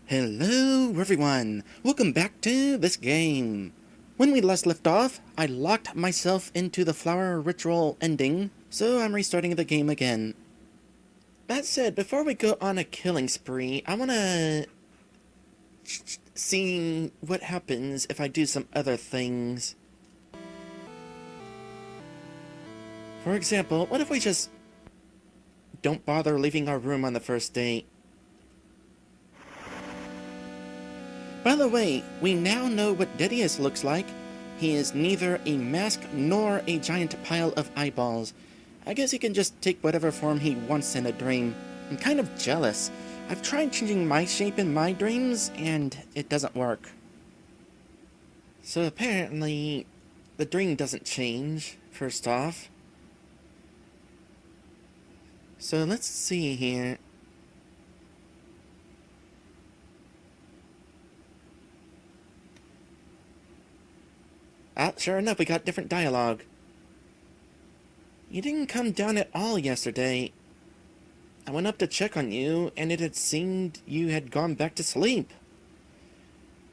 Hello everyone, welcome back to this game. When we last left off, I locked myself into the flower ritual ending, so I'm restarting the game again. That said, before we go on a killing spree, I wanna see what happens if I do some other things. For example, what if we just don't bother leaving our room on the first date? By the way, we now know what Deadeus looks like. He is neither a mask nor a giant pile of eyeballs. I guess he can just take whatever form he wants in a dream. I'm kind of jealous. I've tried changing my shape in my dreams, and it doesn't work. So apparently, the dream doesn't change, first off. So let's see here. Sure enough, we got different dialogue. You didn't come down at all yesterday. I went up to check on you, and it had seemed you had gone back to sleep.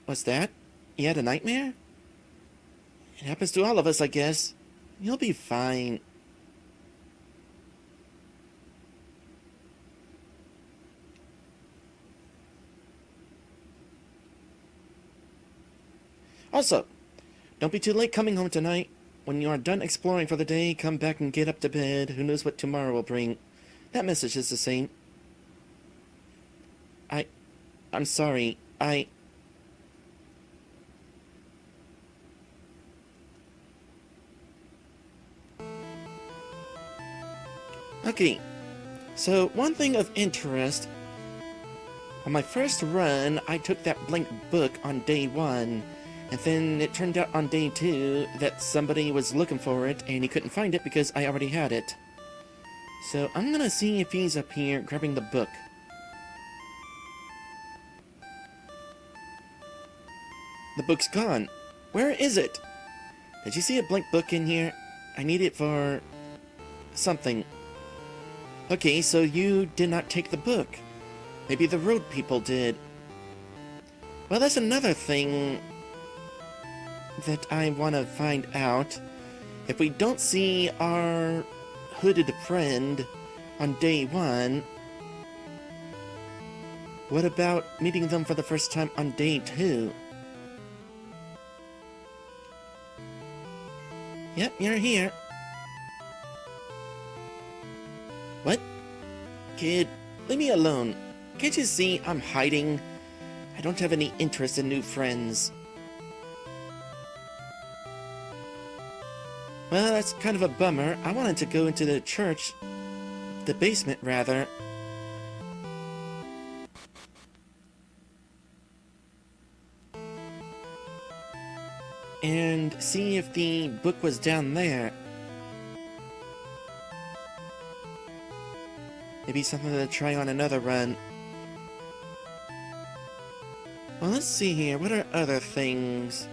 What's that? You had a nightmare? It happens to all of us, I guess. You'll be fine. Also, don't be too late coming home tonight. When you are done exploring for the day, come back and get up to bed. Who knows what tomorrow will bring. That message is the same. I'm sorry. Okay, so one thing of interest. On my first run, I took that blank book on day 1. And then it turned out on day 2 that somebody was looking for it and he couldn't find it because I already had it. So I'm gonna see if he's up here grabbing the book. The book's gone. Where is it? Did you see a blank book in here? I need it for something. Okay, so you did not take the book. Maybe the road people did. Well, that's another thing that I want to find out. If we don't see our hooded friend on day 1, what about meeting them for the first time on day 2? Yep, you're here. What? Kid, leave me alone. Can't you see I'm hiding? I don't have any interest in new friends. Well, that's kind of a bummer. I wanted to go into the church. The basement, rather. And see if the book was down there. Maybe something to try on another run. Well, let's see here. What are other things?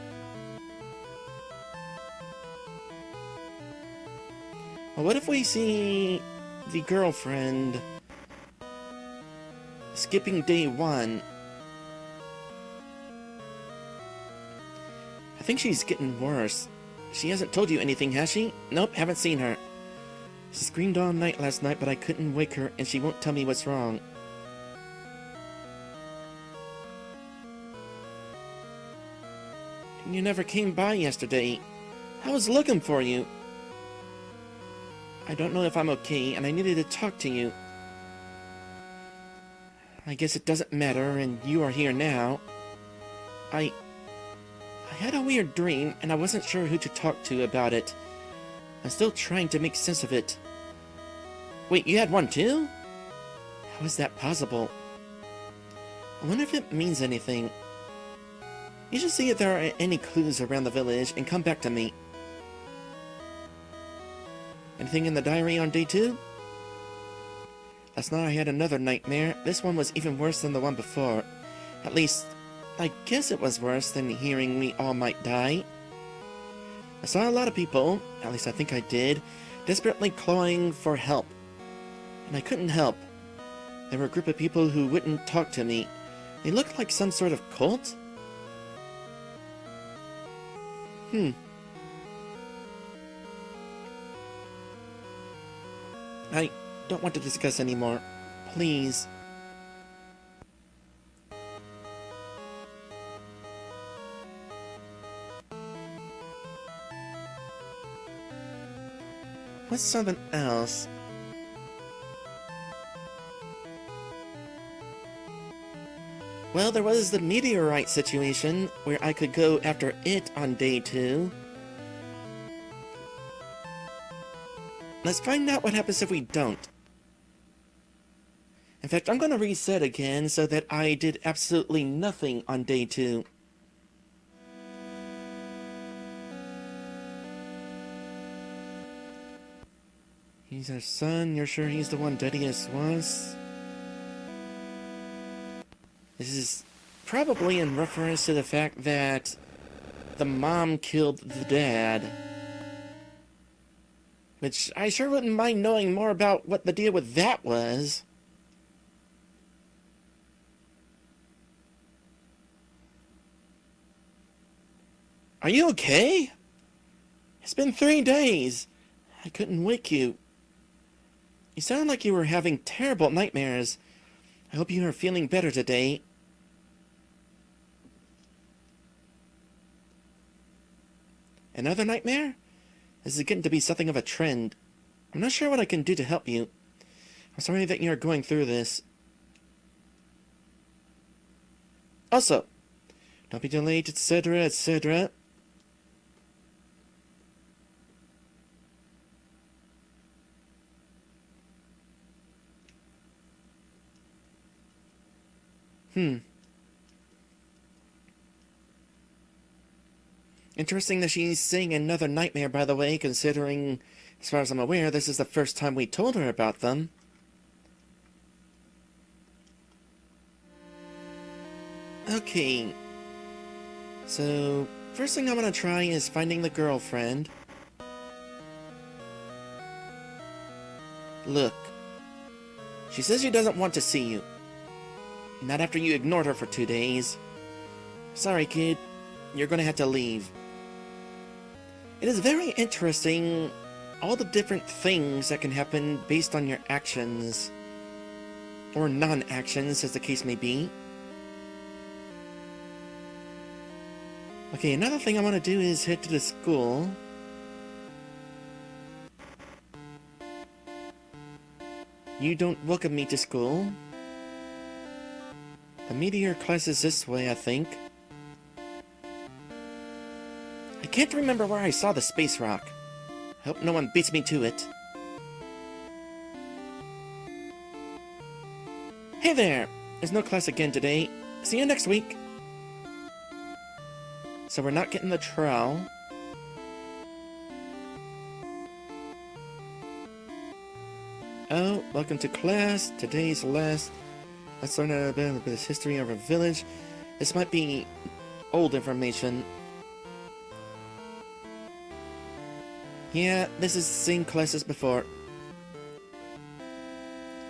Well, what if we see the girlfriend skipping day 1? I think she's getting worse. She hasn't told you anything, has she? Nope, haven't seen her. She screamed all night last night, but I couldn't wake her, and she won't tell me what's wrong. And you never came by yesterday. I was looking for you. I don't know if I'm okay, and I needed to talk to you. I guess it doesn't matter, and you are here now. I had a weird dream, and I wasn't sure who to talk to about it. I'm still trying to make sense of it. Wait, you had one too? How is that possible? I wonder if it means anything. You should see if there are any clues around the village, and come back to me. Anything in the diary on day 2? Last night I had another nightmare. This one was even worse than the one before. At least, I guess it was worse than hearing we all might die. I saw a lot of people, at least I think I did, desperately clawing for help. And I couldn't help. There were a group of people who wouldn't talk to me. They look like some sort of cult? I don't want to discuss anymore. Please. What's something else? Well, there was the meteorite situation, where I could go after it on day 2. Let's find out what happens if we don't. In fact, I'm going to reset again so that I did absolutely nothing on day 2. He's our son. You're sure he's the one Deadeus was? This is probably in reference to the fact that the mom killed the dad. Which I sure wouldn't mind knowing more about what the deal with that was. Are you okay? It's been 3 days. I couldn't wake you. You sound like you were having terrible nightmares. I hope you are feeling better today. Another nightmare? This is getting to be something of a trend. I'm not sure what I can do to help you. I'm sorry that you're going through this. Also, don't be delayed, etc., etc. Interesting that she's seeing another nightmare, by the way, considering, as far as I'm aware, this is the first time we told her about them. Okay. So, first thing I'm gonna try is finding the girlfriend. Look. She says she doesn't want to see you. Not after you ignored her for 2 days. Sorry, kid. You're gonna have to leave. It is very interesting, all the different things that can happen based on your actions. Or non-actions, as the case may be. Okay, another thing I want to do is head to the school. You don't welcome me to school. The meteor class is this way, I think. I can't remember where I saw the space rock. I hope no one beats me to it. Hey there! There's no class again today. See you next week. So we're not getting the trowel. Oh, welcome to class. Today's last. Let's learn a bit of the history of our village. This might be old information. Yeah, this is the same class as before.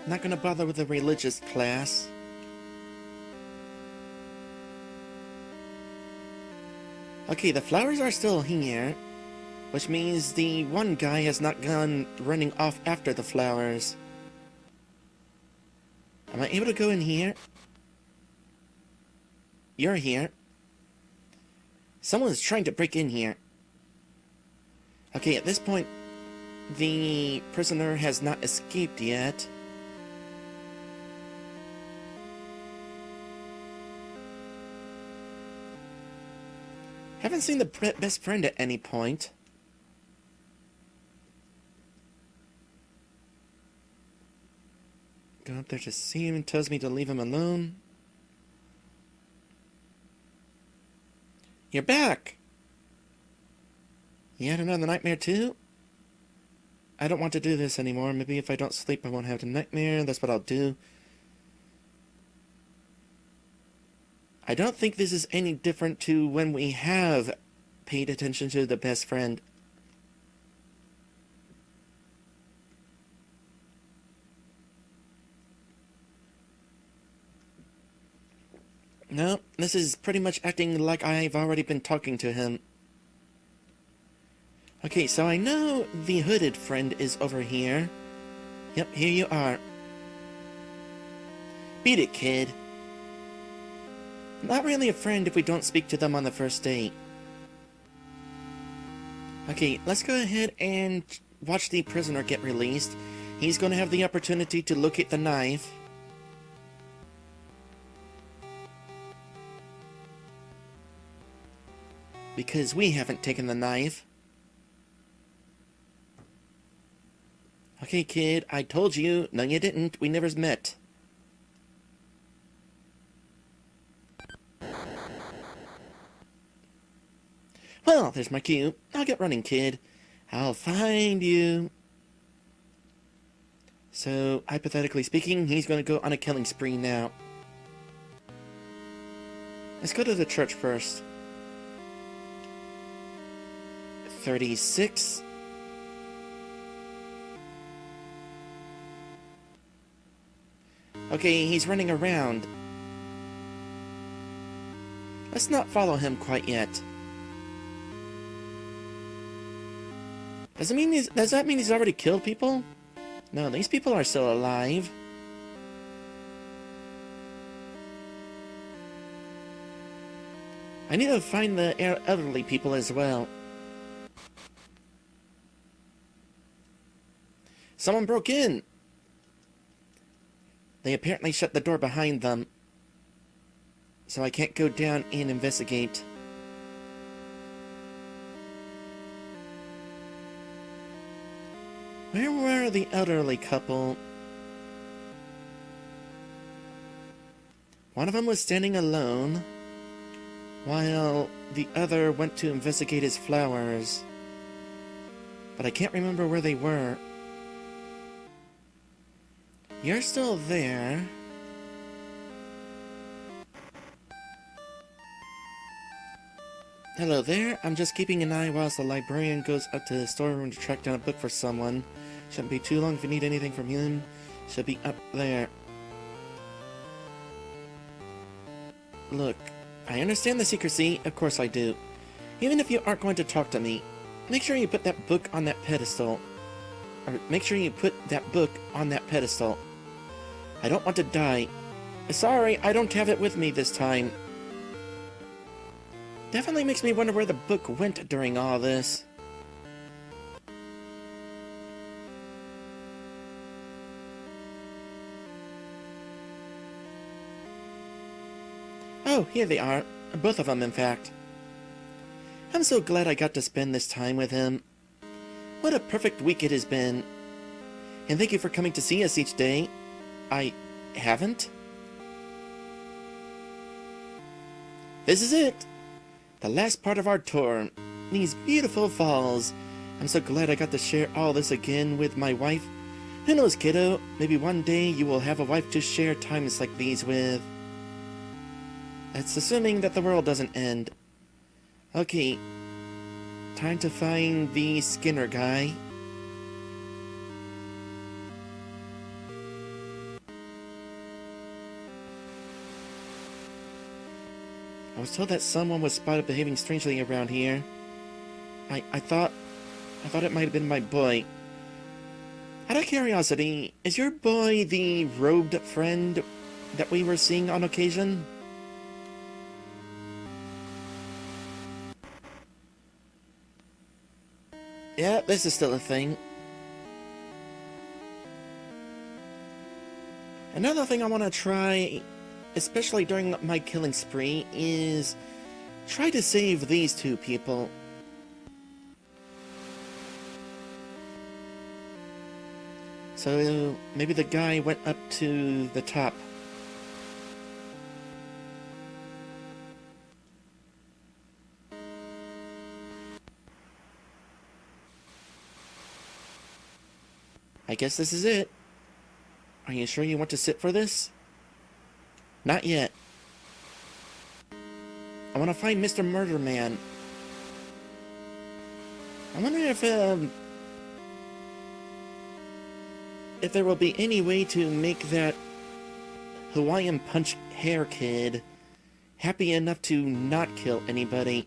Not gonna bother with the religious class. Okay, the flowers are still here, which means the one guy has not gone running off after the flowers. Am I able to go in here? You're here. Someone's trying to break in here. Okay, at this point, the prisoner has not escaped yet. Haven't seen the best friend at any point. Go up there to see him and tells me to leave him alone. You're back! You had another nightmare too? I don't want to do this anymore. Maybe if I don't sleep I won't have the nightmare. That's what I'll do. I don't think this is any different to when we have paid attention to the best friend. No, this is pretty much acting like I've already been talking to him. Okay, so I know the hooded friend is over here. Yep, here you are. Beat it, kid. Not really a friend if we don't speak to them on the first date. Okay, let's go ahead and watch the prisoner get released. He's going to have the opportunity to locate the knife. Because we haven't taken the knife. Okay, kid, I told you. No, you didn't. We never met. Well, there's my cue. I'll get running, kid. I'll find you. So, hypothetically speaking, he's going to go on a killing spree now. Let's go to the church first. 36. Okay, he's running around. Let's not follow him quite yet. Does that mean he's already killed people? No, these people are still alive. I need to find the elderly people as well. Someone broke in! They apparently shut the door behind them. So I can't go down and investigate. Where were the elderly couple? One of them was standing alone, while the other went to investigate his flowers. But I can't remember where they were. You're still there. Hello there, I'm just keeping an eye whilst the librarian goes up to the storeroom to track down a book for someone. Shouldn't be too long if you need anything from him. Should be up there. Look, I understand the secrecy, of course I do. Even if you aren't going to talk to me, make sure you put that book on that pedestal. Or make sure you put that book on that pedestal. I don't want to die. Sorry, I don't have it with me this time. Definitely makes me wonder where the book went during all this. Oh, here they are. Both of them, in fact. I'm so glad I got to spend this time with him. What a perfect week it has been. And thank you for coming to see us each day. I haven't? This is it! The last part of our tour. These beautiful falls. I'm so glad I got to share all this again with my wife. Who knows, kiddo? Maybe one day you will have a wife to share times like these with. That's assuming that the world doesn't end. Okay. Time to find the Skinner guy. I was told that someone was spotted behaving strangely around here. I thought it might have been my boy. Out of curiosity, is your boy the robed friend that we were seeing on occasion? Yeah, this is still a thing. Another thing I want to try, especially during my killing spree, is try to save these two people. So maybe the guy went up to the top. I guess this is it. Are you sure you want to sit for this? Not yet. I want to find Mr. Murder Man. I wonder if there will be any way to make that Hawaiian Punch hair kid happy enough to not kill anybody.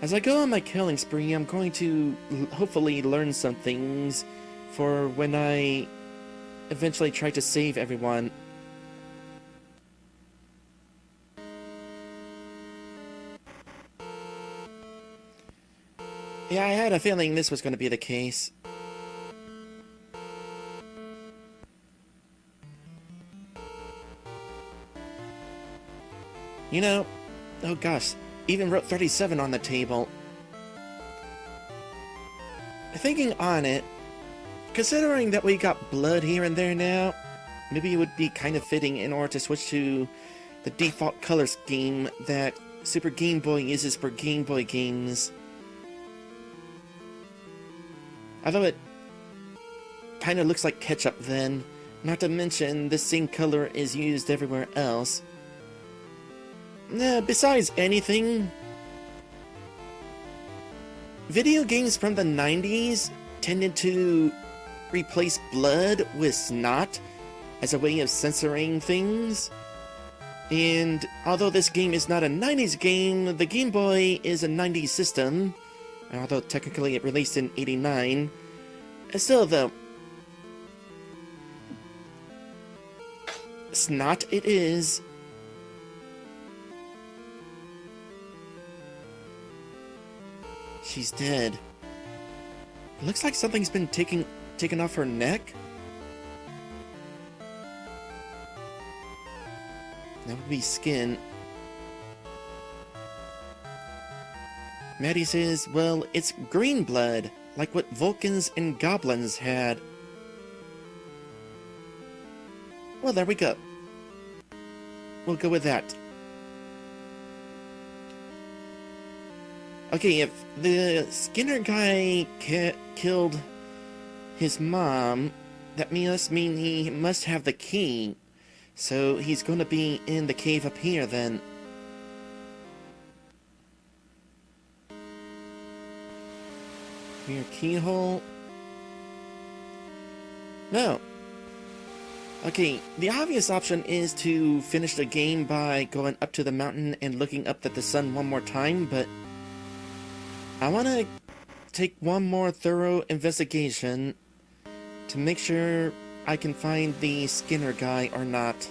As I go on my killing spree, I'm going to hopefully learn some things for when I eventually try to save everyone. Yeah, I had a feeling this was going to be the case. You know, oh gosh, even wrote 37 on the table. Thinking on it, considering that we got blood here and there now, maybe it would be kind of fitting in order to switch to the default color scheme that Super Game Boy uses for Game Boy games. Although it kind of looks like ketchup then, not to mention the same color is used everywhere else. Besides anything, video games from the 90s tended to replace blood with snot as a way of censoring things. And although this game is not a 90s game, the Game Boy is a 90s system, although technically it released in '89. Still though, snot it is. She's dead. It looks like something's been taken off her neck. That would be skin. Maddie says, well, it's green blood, like what Vulcans and Goblins had. Well, there we go. We'll go with that. Okay, if the Skinner guy killed his mom, that must mean he must have the key. So he's going to be in the cave up here then. Your keyhole? No. Okay, the obvious option is to finish the game by going up to the mountain and looking up at the sun one more time, but I want to take one more thorough investigation to make sure I can find the Skinner guy or not.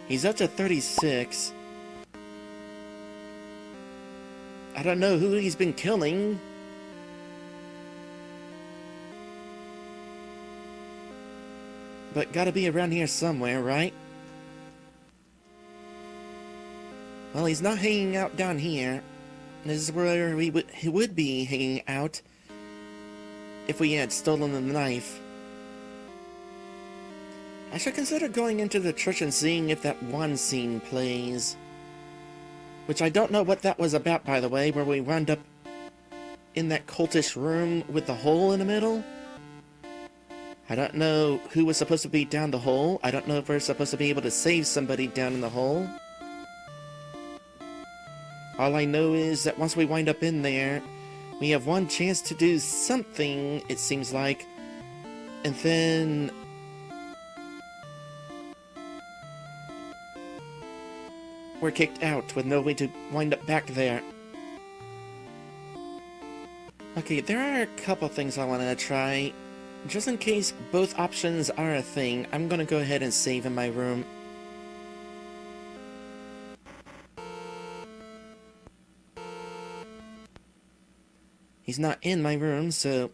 He's up to 36. I don't know who he's been killing. But gotta be around here somewhere, right? Well, he's not hanging out down here. This is where he would be hanging out if we had stolen the knife. I should consider going into the church and seeing if that one scene plays. Which I don't know what that was about, by the way, where we wound up in that cultish room with the hole in the middle. I don't know who was supposed to be down the hole. I don't know if we're supposed to be able to save somebody down in the hole. All I know is that once we wind up in there, we have one chance to do something, it seems like, and then we're kicked out with no way to wind up back there. Okay, there are a couple things I wanted to try. Just in case both options are a thing, I'm gonna go ahead and save in my room. He's not in my room, so...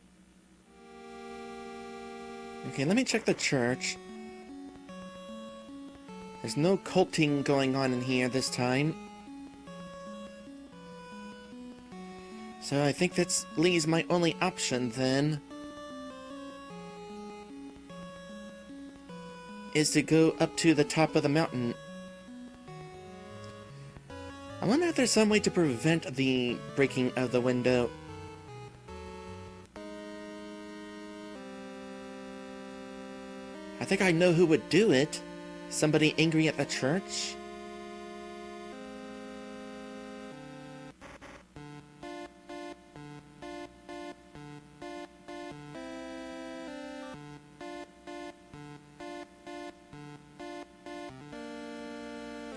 Okay, let me check the church. There's no culting going on in here this time. So I think that leaves my only option, then, is to go up to the top of the mountain. I wonder if there's some way to prevent the breaking of the window. I think I know who would do it. Somebody angry at the church?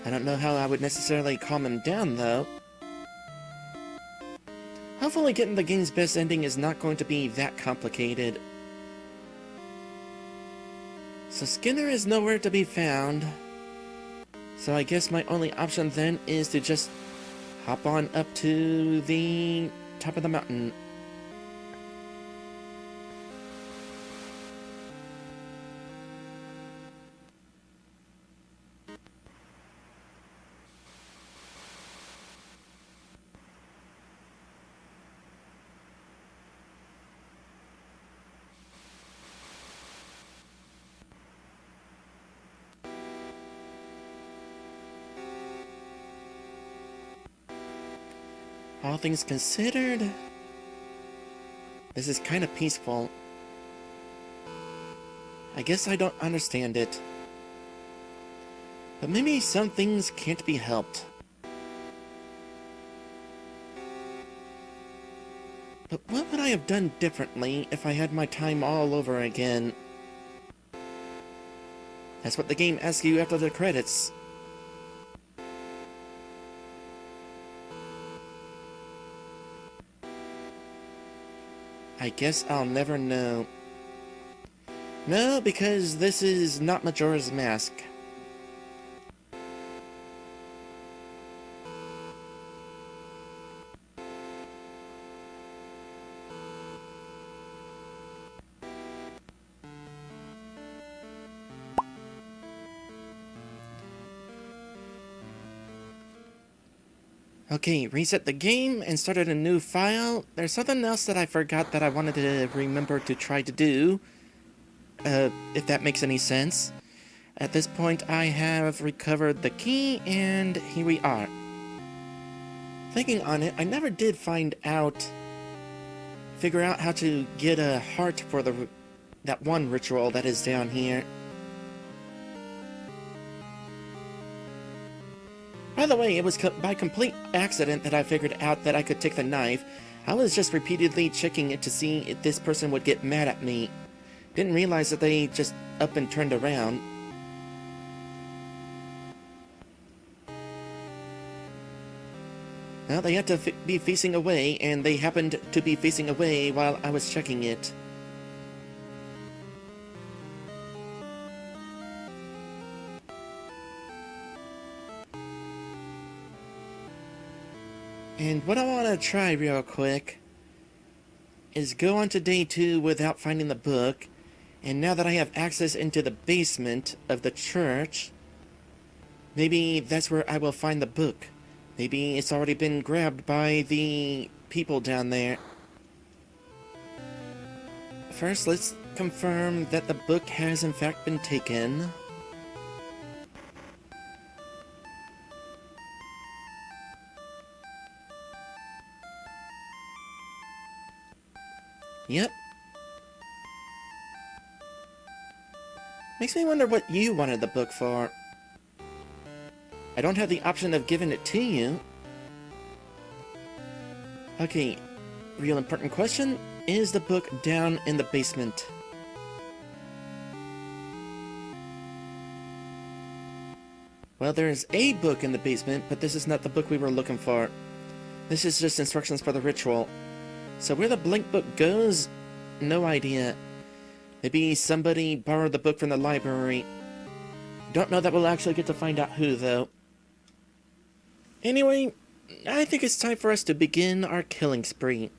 I don't know how I would necessarily calm him down, though. Hopefully getting the game's best ending is not going to be that complicated. So Skinner is nowhere to be found. So I guess my only option then is to just hop on up to the top of the mountain. All things considered, this is kind of peaceful. I guess I don't understand it. But maybe some things can't be helped. But what would I have done differently if I had my time all over again? That's what the game asks you after the credits. I guess I'll never know. No, because this is not Majora's Mask. Okay, reset the game and started a new file. There's something else that I forgot that I wanted to remember to try to do. If that makes any sense. At this point, I have recovered the key, and here we are. Thinking on it, I never did figure out how to get a heart for that one ritual that is down here. By the way, it was by complete accident that I figured out that I could take the knife. I was just repeatedly checking it to see if this person would get mad at me. Didn't realize that they just up and turned around. Well, they had to be facing away, and they happened to be facing away while I was checking it. And what I want to try real quick is go on to day 2 without finding the book. And now that I have access into the basement of the church, maybe that's where I will find the book. Maybe it's already been grabbed by the people down there. First, let's confirm that the book has in fact been taken. Yep. Makes me wonder what you wanted the book for. I don't have the option of giving it to you. Okay, real important question. Is the book down in the basement? Well, there's a book in the basement, but this is not the book we were looking for. This is just instructions for the ritual. So where the blank book goes, no idea. Maybe somebody borrowed the book from the library. Don't know that we'll actually get to find out who, though. Anyway, I think it's time for us to begin our killing spree.